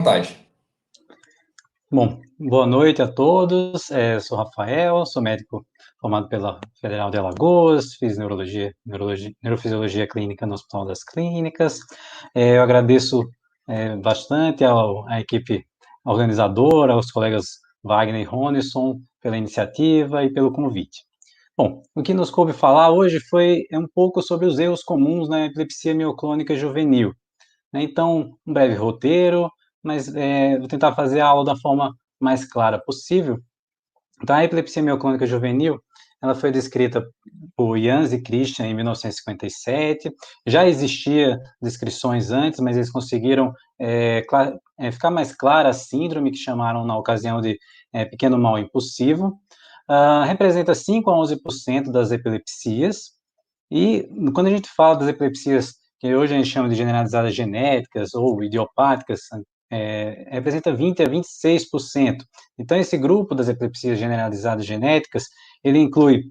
Vontade. Bom, boa noite a todos. Sou Rafael, sou médico formado pela Federal de Alagoas, fiz neurofisiologia clínica no Hospital das Clínicas. Eu agradeço bastante à equipe organizadora, aos colegas Wagner e Ronisson pela iniciativa e pelo convite. Bom, o que nos coube falar hoje foi um pouco sobre os erros comuns na epilepsia mioclônica juvenil, né? Então, um breve roteiro, mas vou tentar fazer a aula da forma mais clara possível. Então, a epilepsia mioclônica juvenil, ela foi descrita por Jans e Christian em 1957. Já existia descrições antes, mas eles conseguiram ficar mais clara a síndrome, que chamaram na ocasião de pequeno mal impulsivo. Representa 5 a 11% das epilepsias. E quando a gente fala das epilepsias que hoje a gente chama de generalizadas genéticas ou idiopáticas, representa 20 a 26%. Então, esse grupo das epilepsias generalizadas genéticas, ele inclui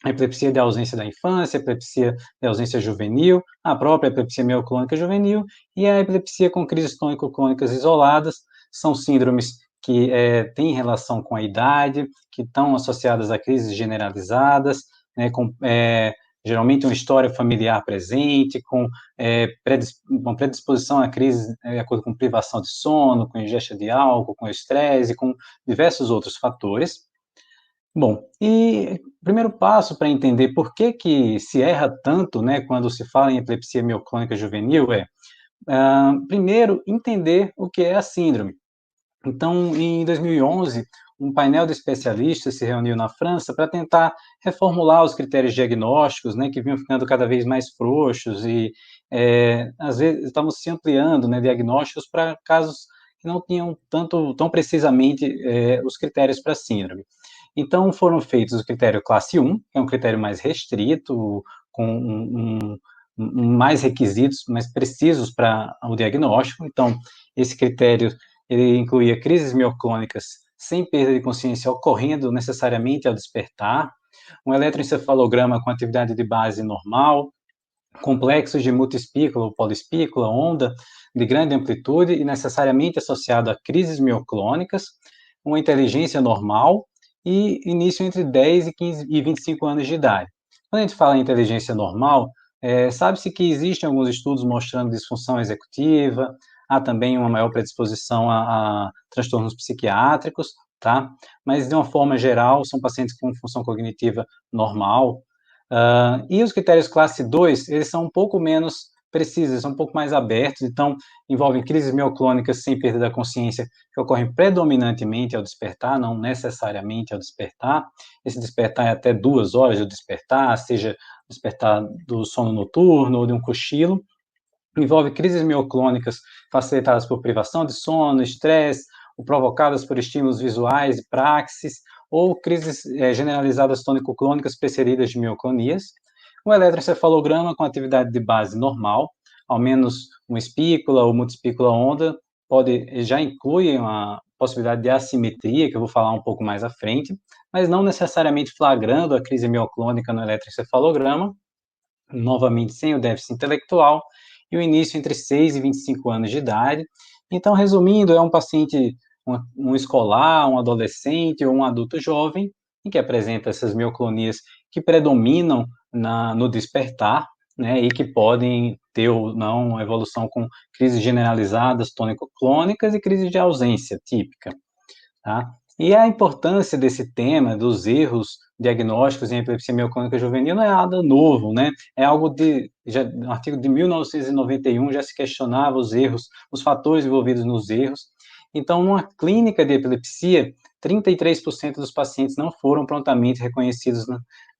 a epilepsia de ausência da infância, a epilepsia de ausência juvenil, a própria epilepsia mioclônica juvenil e a epilepsia com crises tônico-clônicas isoladas. São síndromes que têm relação com a idade, que estão associadas a crises generalizadas, né, geralmente uma história familiar presente, com uma predisposição a crise de acordo com privação de sono, com ingesta de álcool, com estresse, com diversos outros fatores. Bom, e o primeiro passo para entender por que se erra tanto, né, quando se fala em epilepsia mioclônica juvenil primeiro, entender o que é a síndrome. Então, em 2011, um painel de especialistas se reuniu na França para tentar reformular os critérios diagnósticos, né, que vinham ficando cada vez mais frouxos e, às vezes, estavam se ampliando, né, diagnósticos para casos que não tinham tão precisamente os critérios para síndrome. Então, foram feitos o critério classe 1, que é um critério mais restrito, com mais requisitos, mais precisos para o diagnóstico. Então, esse critério ele incluía crises mioclônicas sem perda de consciência ocorrendo necessariamente ao despertar, um eletroencefalograma com atividade de base normal, complexos de multiespícula ou poliespícula, onda de grande amplitude e necessariamente associado a crises mioclônicas, uma inteligência normal e início entre 10 e 25 anos de idade. Quando a gente fala em inteligência normal, sabe-se que existem alguns estudos mostrando disfunção executiva, há também uma maior predisposição a transtornos psiquiátricos, tá? Mas, de uma forma geral, são pacientes com função cognitiva normal. E os critérios classe 2, eles são um pouco menos precisos, são um pouco mais abertos, então envolvem crises mioclônicas sem perda da consciência, que ocorrem predominantemente ao despertar, não necessariamente ao despertar. Esse despertar é até 2 horas de despertar, seja despertar do sono noturno ou de um cochilo. Envolve crises mioclônicas facilitadas por privação de sono, estresse, ou provocadas por estímulos visuais e praxis, ou crises generalizadas tônico-clônicas precedidas de mioclonias. Um eletroencefalograma com atividade de base normal, ao menos uma espícula ou multiespícula onda, já inclui uma possibilidade de assimetria, que eu vou falar um pouco mais à frente, mas não necessariamente flagrando a crise mioclônica no eletroencefalograma, novamente sem o déficit intelectual, e o início entre 6 e 25 anos de idade. Então, resumindo, é um paciente, um escolar, um adolescente ou um adulto jovem, em que apresenta essas mioclonias que predominam no despertar, né, e que podem ter ou não evolução com crises generalizadas tônico-clônicas e crises de ausência típica, tá? E a importância desse tema, dos erros diagnósticos em epilepsia mioclônica juvenil, não é nada novo, né? É algo um artigo de 1991 já se questionava os erros, os fatores envolvidos nos erros. Então, numa clínica de epilepsia, 33% dos pacientes não foram prontamente reconhecidos,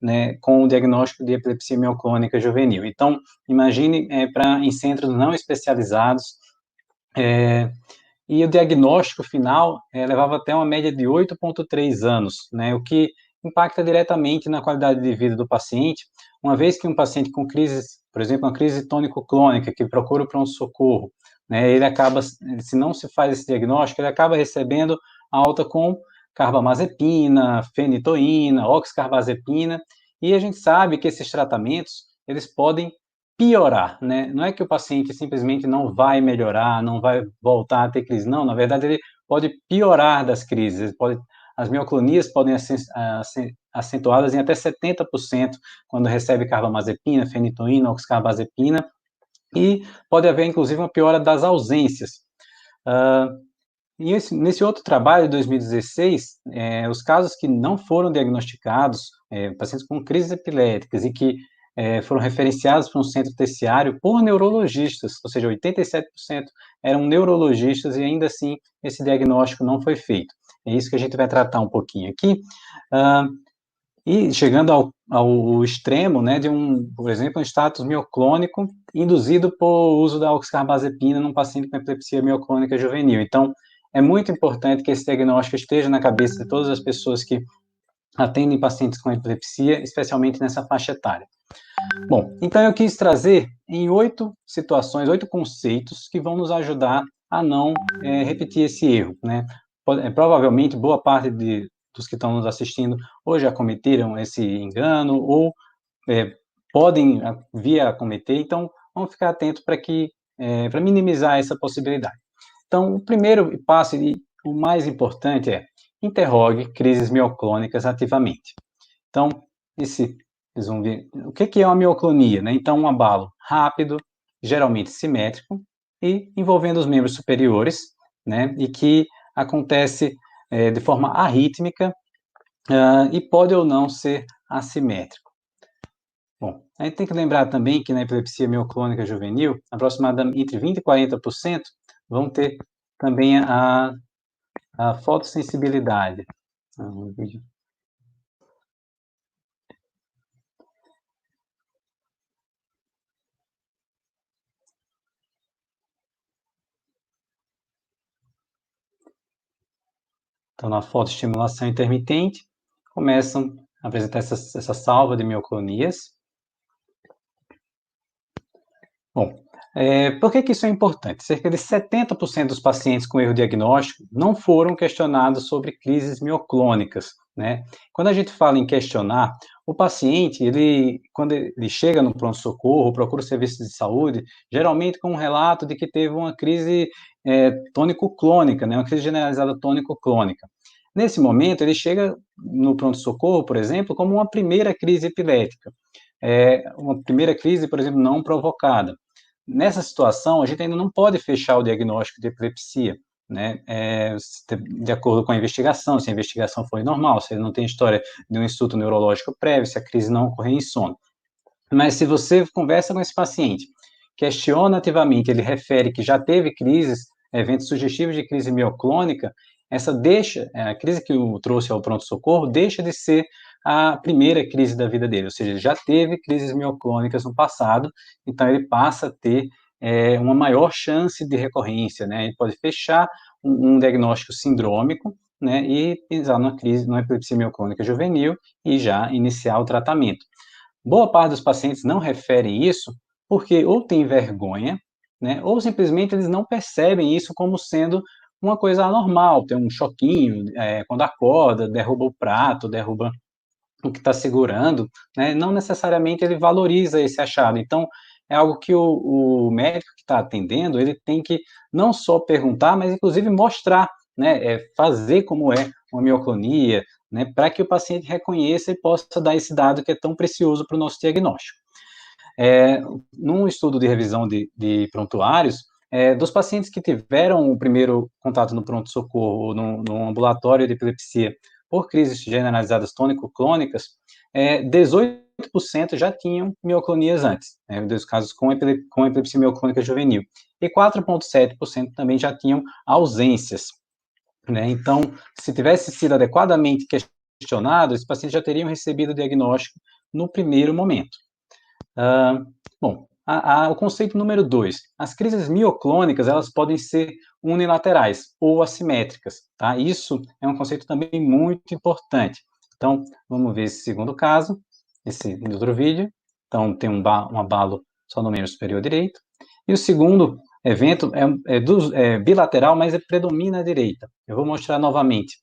né, com o diagnóstico de epilepsia mioclônica juvenil. Então, imagine em centros não especializados, e o diagnóstico final levava até uma média de 8,3 anos, né, o que impacta diretamente na qualidade de vida do paciente, uma vez que um paciente com crises, por exemplo, uma crise tônico-clônica, que procura para um socorro, né, ele acaba, se não se faz esse diagnóstico, ele acaba recebendo alta com carbamazepina, fenitoína, oxcarbazepina, e a gente sabe que esses tratamentos, eles podem piorar, né? Não é que o paciente simplesmente não vai melhorar, não vai voltar a ter crise, não, na verdade ele pode piorar das crises, as mioclonias podem ser acentuadas em até 70% quando recebe carbamazepina, fenitoína, oxcarbazepina, e pode haver, inclusive, uma piora das ausências. E nesse outro trabalho, de 2016, os casos que não foram diagnosticados, pacientes com crises epiléticas e que foram referenciados para um centro terciário por neurologistas, ou seja, 87% eram neurologistas e ainda assim esse diagnóstico não foi feito. É isso que a gente vai tratar um pouquinho aqui. E chegando ao extremo, né, de por exemplo, um status mioclônico induzido por uso da oxcarbazepina num paciente com epilepsia mioclônica juvenil. Então, é muito importante que esse diagnóstico esteja na cabeça de todas as pessoas que atendem pacientes com epilepsia, especialmente nessa faixa etária. Bom, então eu quis trazer em 8 situações, 8 conceitos que vão nos ajudar a não repetir esse erro, né? Provavelmente, boa parte dos que estão nos assistindo ou já cometeram esse engano ou podem vir a cometer, então vamos ficar atentos para minimizar essa possibilidade. Então, o primeiro passo e o mais importante é interrogue crises mioclônicas ativamente. Então, vocês vão ver o que é uma mioclonia, né? Então, um abalo rápido, geralmente simétrico e envolvendo os membros superiores, né? E que acontece de forma arrítmica e pode ou não ser assimétrico. Bom, a gente tem que lembrar também que na epilepsia mioclônica juvenil, aproximadamente entre 20% e 40% vão ter também a fotossensibilidade. Então, na fotoestimulação intermitente, começam a apresentar essa salva de mioclonias. Bom, por que isso é importante? Cerca de 70% dos pacientes com erro diagnóstico não foram questionados sobre crises mioclônicas, né? Quando a gente fala em questionar, o paciente, quando ele chega no pronto-socorro, procura o serviço de saúde, geralmente com um relato de que teve uma crise tônico-clônica, né? Uma crise generalizada tônico-clônica. Nesse momento, ele chega no pronto-socorro, por exemplo, como uma primeira crise epilética. Uma primeira crise, por exemplo, não provocada. Nessa situação, a gente ainda não pode fechar o diagnóstico de epilepsia, né? De acordo com a investigação, se a investigação foi normal, se ele não tem história de um estudo neurológico prévio, se a crise não ocorreu em sono. Mas se você conversa com esse paciente, questiona ativamente, ele refere que já teve crises, eventos sugestivos de crise mioclônica, a crise que o trouxe ao pronto-socorro deixa de ser a primeira crise da vida dele, ou seja, ele já teve crises mioclônicas no passado, então ele passa a ter uma maior chance de recorrência, né? Ele pode fechar um diagnóstico sindrômico, né, e pensar numa epilepsia mioclônica juvenil e já iniciar o tratamento. Boa parte dos pacientes não referem isso porque ou tem vergonha, né, ou simplesmente eles não percebem isso como sendo uma coisa anormal, tem um choquinho, quando acorda, derruba o prato, derruba o que está segurando, né, não necessariamente ele valoriza esse achado. Então, é algo que o médico que está atendendo, ele tem que não só perguntar, mas inclusive mostrar, né, fazer como é uma mioclonia, né, para que o paciente reconheça e possa dar esse dado que é tão precioso para o nosso diagnóstico. Num estudo de revisão de prontuários, dos pacientes que tiveram o primeiro contato no pronto-socorro, no ambulatório de epilepsia, por crises generalizadas tônico-clônicas, 18% já tinham mioclonias antes, dos casos com epilepsia mioclônica juvenil, e 4,7% também já tinham ausências, né? Então, se tivesse sido adequadamente questionado, esses pacientes já teriam recebido o diagnóstico no primeiro momento. Bom, o conceito número 2, as crises mioclônicas, elas podem ser unilaterais ou assimétricas, tá? Isso é um conceito também muito importante. Então, vamos ver esse segundo caso, esse outro vídeo. Então, tem um abalo só no membro superior direito. E o segundo evento é bilateral, mas predomina à direita. Eu vou mostrar novamente.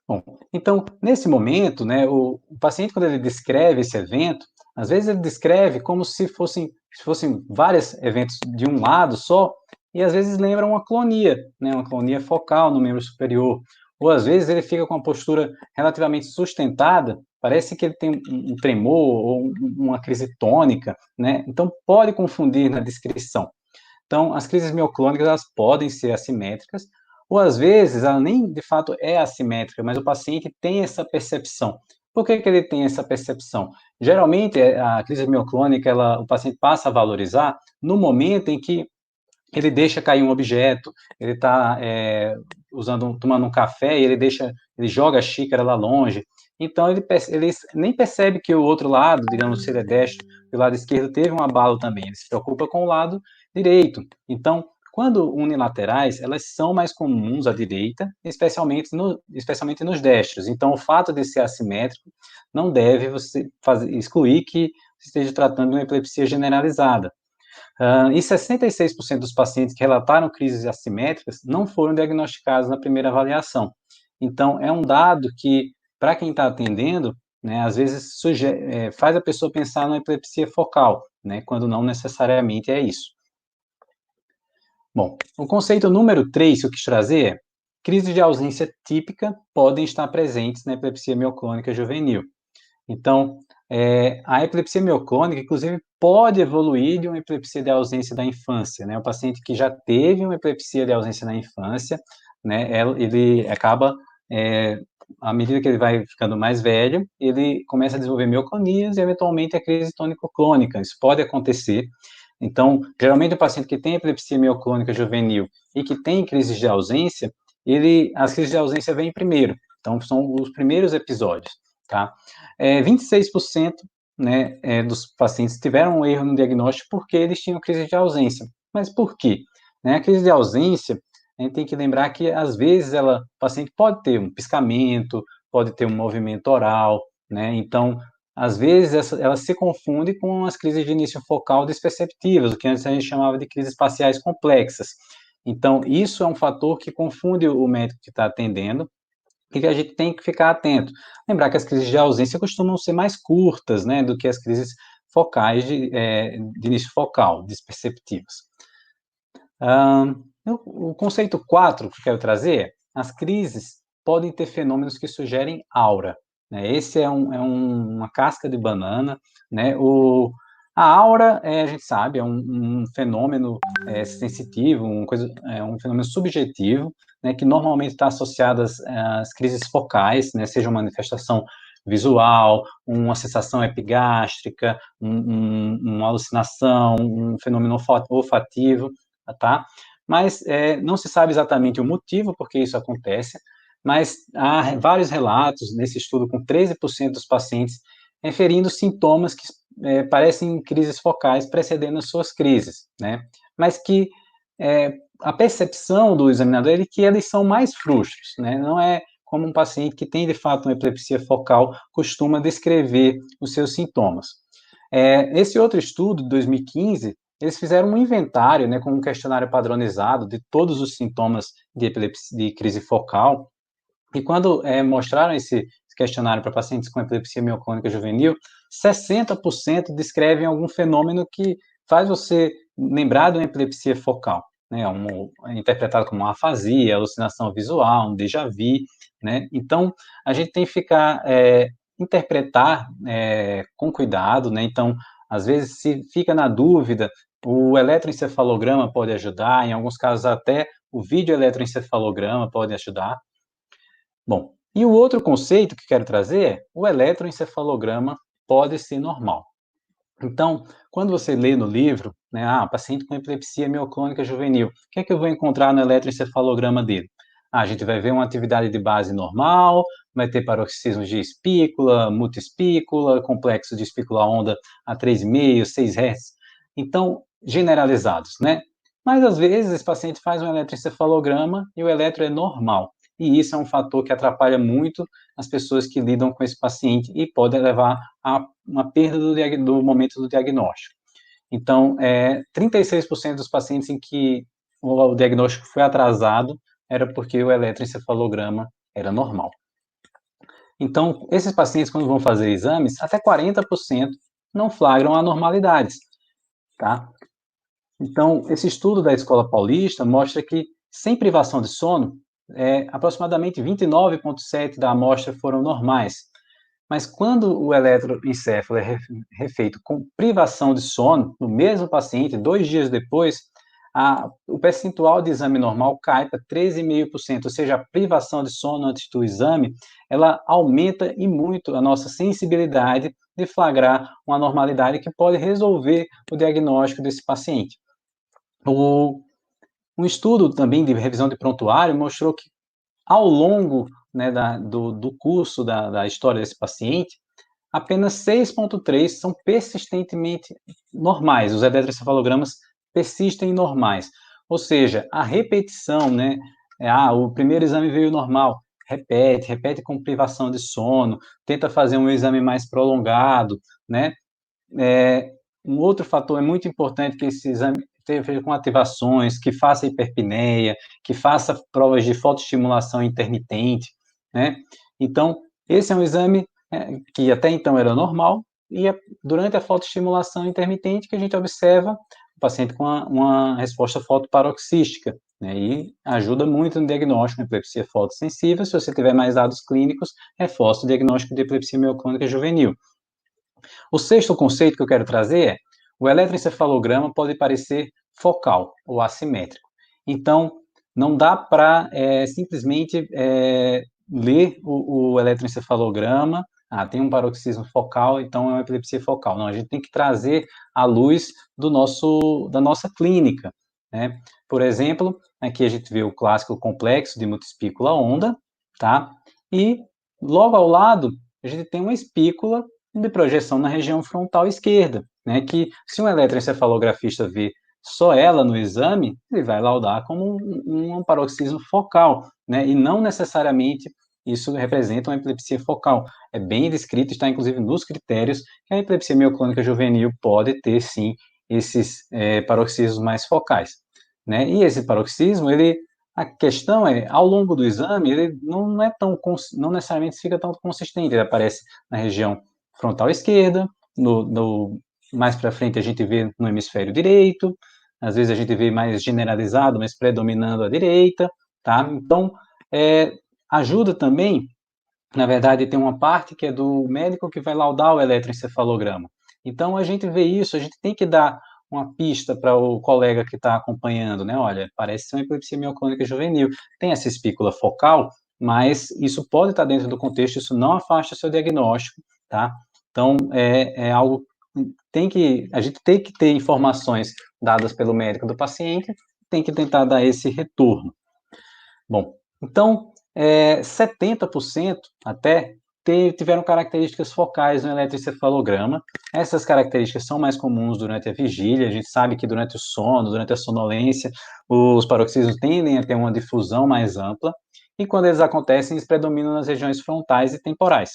Bom, então, nesse momento, né, o paciente, quando ele descreve esse evento, às vezes ele descreve como se fossem vários eventos de um lado só, e às vezes lembra uma clonia, né, uma clonia focal no membro superior. Ou às vezes ele fica com uma postura relativamente sustentada, parece que ele tem um tremor ou uma crise tônica, né? Então pode confundir na descrição. Então, as crises mioclônicas, elas podem ser assimétricas, ou às vezes ela nem de fato é assimétrica, mas o paciente tem essa percepção. Por que que ele tem essa percepção? Geralmente, a crise mioclônica, o paciente passa a valorizar no momento em que ele deixa cair um objeto, ele está tomando um café e ele joga a xícara lá longe. Então, ele nem percebe que o outro lado, digamos, se ele é destro, o lado esquerdo teve um abalo também. Ele se preocupa com o lado direito. Então, quando unilaterais, elas são mais comuns à direita, especialmente nos destros. Então, o fato de ser assimétrico não deve você excluir que você esteja tratando de uma epilepsia generalizada. E 66% dos pacientes que relataram crises assimétricas não foram diagnosticados na primeira avaliação. Então, é um dado que, para quem está atendendo, né, às vezes faz a pessoa pensar na epilepsia focal, né, quando não necessariamente é isso. Bom, o conceito número 3 que eu quis trazer é: crises de ausência típica podem estar presentes na epilepsia mioclônica juvenil. Então, a epilepsia mioclônica, inclusive, pode evoluir de uma epilepsia de ausência da infância, né? O paciente que já teve uma epilepsia de ausência na infância, né, ele acaba, à medida que ele vai ficando mais velho, ele começa a desenvolver mioclonias e, eventualmente, a crise tônico-clônica. Isso pode acontecer. Então, geralmente, o paciente que tem epilepsia mioclônica juvenil e que tem crises de ausência, as crises de ausência vêm primeiro. Então, são os primeiros episódios, tá? 26%, né, dos pacientes tiveram um erro no diagnóstico porque eles tinham crise de ausência. Mas por quê? Né, a crise de ausência, a gente tem que lembrar que, às vezes, o paciente pode ter um piscamento, pode ter um movimento oral, né? Então, às vezes, ela se confunde com as crises de início focal desperceptivas, o que antes a gente chamava de crises espaciais complexas. Então, isso é um fator que confunde o médico que está atendendo, e que a gente tem que ficar atento. Lembrar que as crises de ausência costumam ser mais curtas, né, do que as crises focais de início focal, desperceptivas. O conceito 4 que eu quero trazer é: as crises podem ter fenômenos que sugerem aura, né? Esse é uma casca de banana, né? A aura, a gente sabe, é um fenômeno sensitivo, um fenômeno subjetivo, né, que normalmente está associado às crises focais, né, seja uma manifestação visual, uma sensação epigástrica, uma alucinação, um fenômeno olfativo, tá? Mas não se sabe exatamente o motivo por que isso acontece, mas há vários relatos nesse estudo com 13% dos pacientes referindo sintomas que parecem crises focais precedendo as suas crises, né? Mas que a percepção do examinador é que eles são mais frustros, né? Não é como um paciente que tem de fato uma epilepsia focal costuma descrever os seus sintomas. Esse outro estudo, de 2015, eles fizeram um inventário, né, com um questionário padronizado de todos os sintomas de epilepsia, de crise focal, e quando mostraram esse questionário para pacientes com epilepsia mioclônica juvenil, 60% descrevem algum fenômeno que faz você lembrar de uma epilepsia focal, né, interpretado como uma afasia, alucinação visual, um déjà vu, né? Então, a gente tem que interpretar com cuidado, né? Então, às vezes, se fica na dúvida, o eletroencefalograma pode ajudar, em alguns casos até o videoeletroencefalograma pode ajudar. Bom, e o outro conceito que quero trazer é: o eletroencefalograma pode ser normal. Então, quando você lê no livro, né, paciente com epilepsia mioclônica juvenil, o que é que eu vou encontrar no eletroencefalograma dele? A gente vai ver uma atividade de base normal, vai ter paroxismos de espícula, multiespícula, complexo de espícula-onda a 3,5, 6 Hz. Então, generalizados, né? Mas, às vezes, esse paciente faz um eletroencefalograma e o eletro é normal. E isso é um fator que atrapalha muito as pessoas que lidam com esse paciente e pode levar a uma perda do momento do diagnóstico. Então, 36% dos pacientes em que o diagnóstico foi atrasado era porque o eletroencefalograma era normal. Então, esses pacientes, quando vão fazer exames, até 40% não flagram anormalidades, tá? Então, esse estudo da Escola Paulista mostra que, sem privação de sono, aproximadamente 29,7% da amostra foram normais. Mas quando o eletroencefalo é refeito com privação de sono, no mesmo paciente, 2 dias depois, o percentual de exame normal cai para 13,5%, ou seja, a privação de sono antes do exame, ela aumenta e muito a nossa sensibilidade de flagrar uma anormalidade que pode resolver o diagnóstico desse paciente. Um estudo também de revisão de prontuário mostrou que, ao longo, né, do curso da história desse paciente, apenas 6,3 são persistentemente normais, os eletroencefalogramas persistem normais. Ou seja, a repetição, né? O primeiro exame veio normal, repete com privação de sono, tenta fazer um exame mais prolongado, né? Um outro fator muito importante que esse exame esteja com ativações, que faça hiperpneia, que faça provas de fotoestimulação intermitente, né? Então, esse é um exame que até então era normal, e durante a fotoestimulação intermitente que a gente observa o paciente com uma resposta fotoparoxística, né? E ajuda muito no diagnóstico de epilepsia fotossensível. Se você tiver mais dados clínicos, reforça o diagnóstico de epilepsia mioclônica juvenil. O sexto conceito que eu quero trazer é: o eletroencefalograma pode parecer focal ou assimétrico. Então, não dá para simplesmente ler o eletroencefalograma, tem um paroxismo focal, então é uma epilepsia focal. Não, a gente tem que trazer à luz da nossa clínica, né? Por exemplo, aqui a gente vê o clássico complexo de multispícula onda, tá? E logo ao lado, a gente tem uma espícula de projeção na região frontal esquerda, né, que se um eletroencefalografista vê só ela no exame, ele vai laudar como um paroxismo focal, né, e não necessariamente isso representa uma epilepsia focal. É bem descrito, está inclusive nos critérios, que a epilepsia mioclônica juvenil pode ter, sim, esses paroxismos mais focais, né, e esse paroxismo, a questão é, ao longo do exame, ele não necessariamente fica tão consistente, ele aparece na região frontal esquerda, mais para frente a gente vê no hemisfério direito, às vezes a gente vê mais generalizado, mas predominando à direita, tá? Então, ajuda também, na verdade, tem uma parte que é do médico que vai laudar o eletroencefalograma. Então, a gente vê isso, a gente tem que dar uma pista para o colega que está acompanhando, né? Olha, parece ser uma epilepsia mioclônica juvenil. Tem essa espícula focal, mas isso pode estar dentro do contexto, isso não afasta o seu diagnóstico, tá? Então, é algo a gente tem que ter informações dadas pelo médico do paciente, tem que tentar dar esse retorno. Bom, então, 70% até tiveram características focais no eletroencefalograma. Essas características são mais comuns durante a vigília. A gente sabe que durante o sono, durante a sonolência, os paroxismos tendem a ter uma difusão mais ampla, e quando eles acontecem, eles predominam nas regiões frontais e temporais.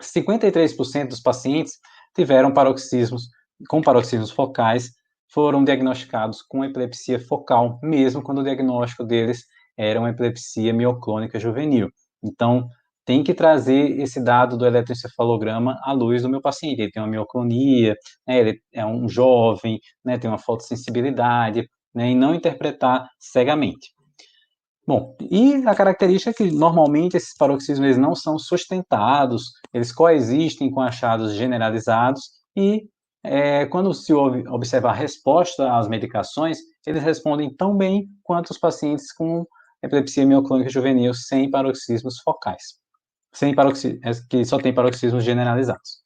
53% dos pacientes tiveram paroxismos focais, foram diagnosticados com epilepsia focal, mesmo quando o diagnóstico deles era uma epilepsia mioclônica juvenil. Então, tem que trazer esse dado do eletroencefalograma à luz do meu paciente. Ele tem uma mioclonia, né, ele é um jovem, né, tem uma fotossensibilidade, né, e não interpretar cegamente. Bom, e a característica é que normalmente esses paroxismos eles não são sustentados, eles coexistem com achados generalizados e quando se observa a resposta às medicações, eles respondem tão bem quanto os pacientes com epilepsia mioclônica juvenil sem paroxismos focais, que só tem paroxismos generalizados.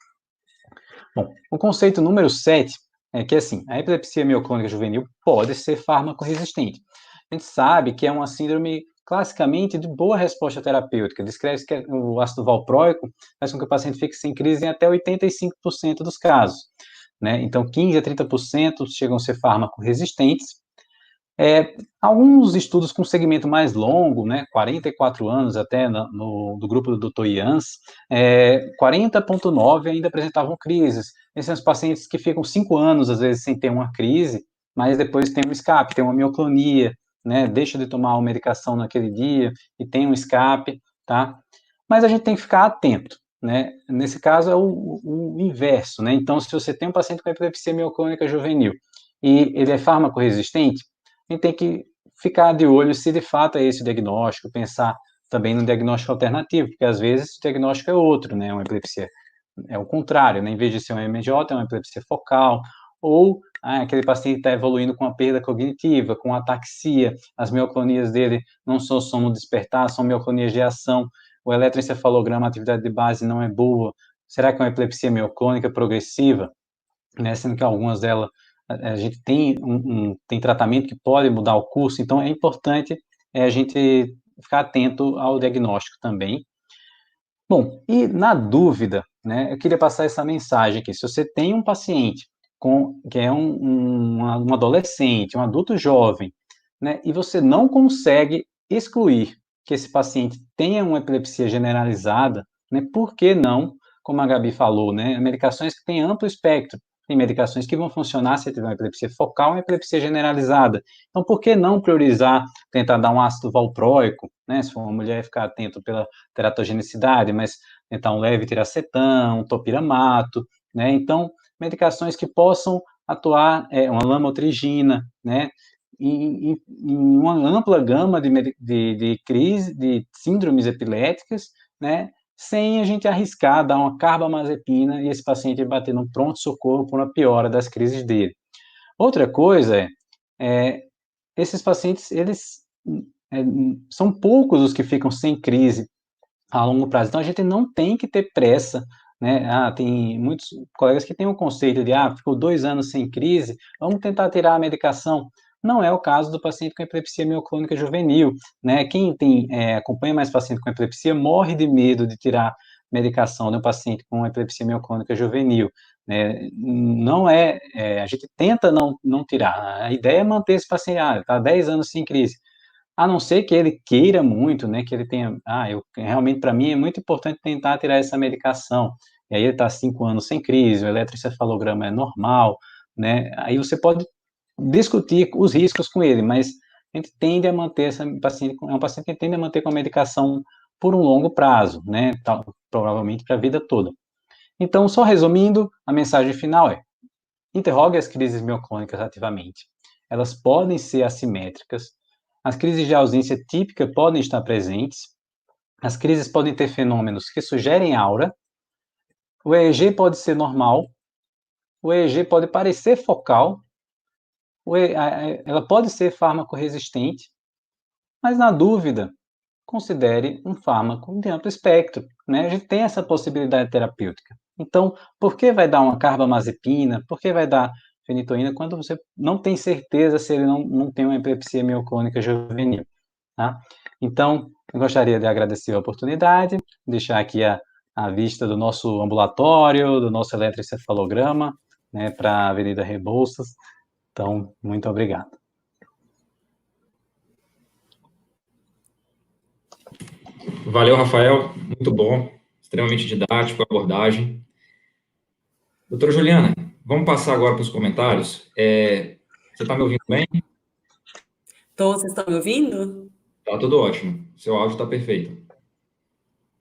Bom, o conceito número 7 é que, assim, a epilepsia mioclônica juvenil pode ser fármaco-resistente. A gente sabe que é uma síndrome classicamente de boa resposta terapêutica. Descreve que o ácido valproico faz com que o paciente fique sem crise em até 85% dos casos, né? Então, 15 a 30% chegam a ser fármaco-resistentes. Alguns estudos com segmento mais longo, né, 44 anos até do grupo do Dr. Jans, 40,9 ainda apresentavam crises. Esses são os pacientes que ficam 5 anos, às vezes, sem ter uma crise, mas depois tem um escape, tem uma mioclonia, né, deixa de tomar uma medicação naquele dia e tem um escape, tá? Mas a gente tem que ficar atento, né? Nesse caso é o inverso, né? Então, se você tem um paciente com epilepsia mioclônica juvenil e ele é fármaco resistente, a gente tem que ficar de olho se de fato é esse o diagnóstico, pensar também no diagnóstico alternativo, porque às vezes o diagnóstico é outro, né? Uma epilepsia é o contrário, né? Em vez de ser uma MJ, é uma epilepsia focal, ou aquele paciente está evoluindo com a perda cognitiva, com ataxia, as mioclonias dele não são sono despertar, são mioclonias de ação, o eletroencefalograma, a atividade de base não é boa, será que é uma epilepsia mioclônica progressiva? Né, sendo que algumas delas a gente tem tratamento que pode mudar o curso, então é importante a gente ficar atento ao diagnóstico também. Bom, e na dúvida, né, eu queria passar essa mensagem aqui. Se você tem um paciente que é um adolescente, um adulto jovem, né, e você não consegue excluir que esse paciente tenha uma epilepsia generalizada, né, por que não, como a Gabi falou, né, medicações que têm amplo espectro, tem medicações que vão funcionar se tiver uma epilepsia focal, uma epilepsia generalizada. Então, por que não priorizar, tentar dar um ácido valproico, né, se for uma mulher, ficar atento pela teratogenicidade, mas tentar um leve tiracetam, um topiramato, né, então, medicações que possam atuar, uma lamotrigina, né, em uma ampla gama de crise, de síndromes epiléticas, né, sem a gente arriscar dar uma carbamazepina e esse paciente bater no pronto-socorro por uma piora das crises dele. Outra coisa esses pacientes, eles são poucos os que ficam sem crise a longo prazo. Então, a gente não tem que ter pressa, né? Tem muitos colegas que têm o conceito de, ficou 2 anos sem crise, vamos tentar tirar a medicação. Não é o caso do paciente com epilepsia mioclônica juvenil, né? Quem acompanha mais paciente com epilepsia morre de medo de tirar medicação de um paciente com epilepsia mioclônica juvenil, né? Não a gente tenta não tirar. A ideia é manter esse paciente, está 10 anos sem crise. A não ser que ele queira muito, né, que ele tenha, realmente para mim é muito importante tentar tirar essa medicação. E aí ele está 5 anos sem crise, o eletroencefalograma é normal, né? Aí você pode discutir os riscos com ele, mas a gente tende a manter essa paciente, é um paciente que tende a manter com a medicação por um longo prazo, né? Provavelmente para a vida toda. Então, só resumindo, a mensagem final é: interrogue as crises mioclônicas ativamente. Elas podem ser assimétricas, as crises de ausência típica podem estar presentes, as crises podem ter fenômenos que sugerem aura, o EEG pode ser normal, o EEG pode parecer focal, ela pode ser fármaco resistente, mas na dúvida, considere um fármaco de amplo espectro, né? A gente tem essa possibilidade terapêutica. Então, por que vai dar uma carbamazepina? Por que vai dar fenitoína quando você não tem certeza se ele não tem uma epilepsia mioclônica juvenil, tá? Então, eu gostaria de agradecer a oportunidade, deixar aqui a vista do nosso ambulatório, do nosso eletroencefalograma, né, para a Avenida Rebouças. Então, muito obrigado. Valeu, Rafael. Muito bom. Extremamente didático a abordagem. Doutora Juliana, vamos passar agora para os comentários. Você está me ouvindo bem? Então, vocês estão me ouvindo? Tá tudo ótimo. Seu áudio está perfeito.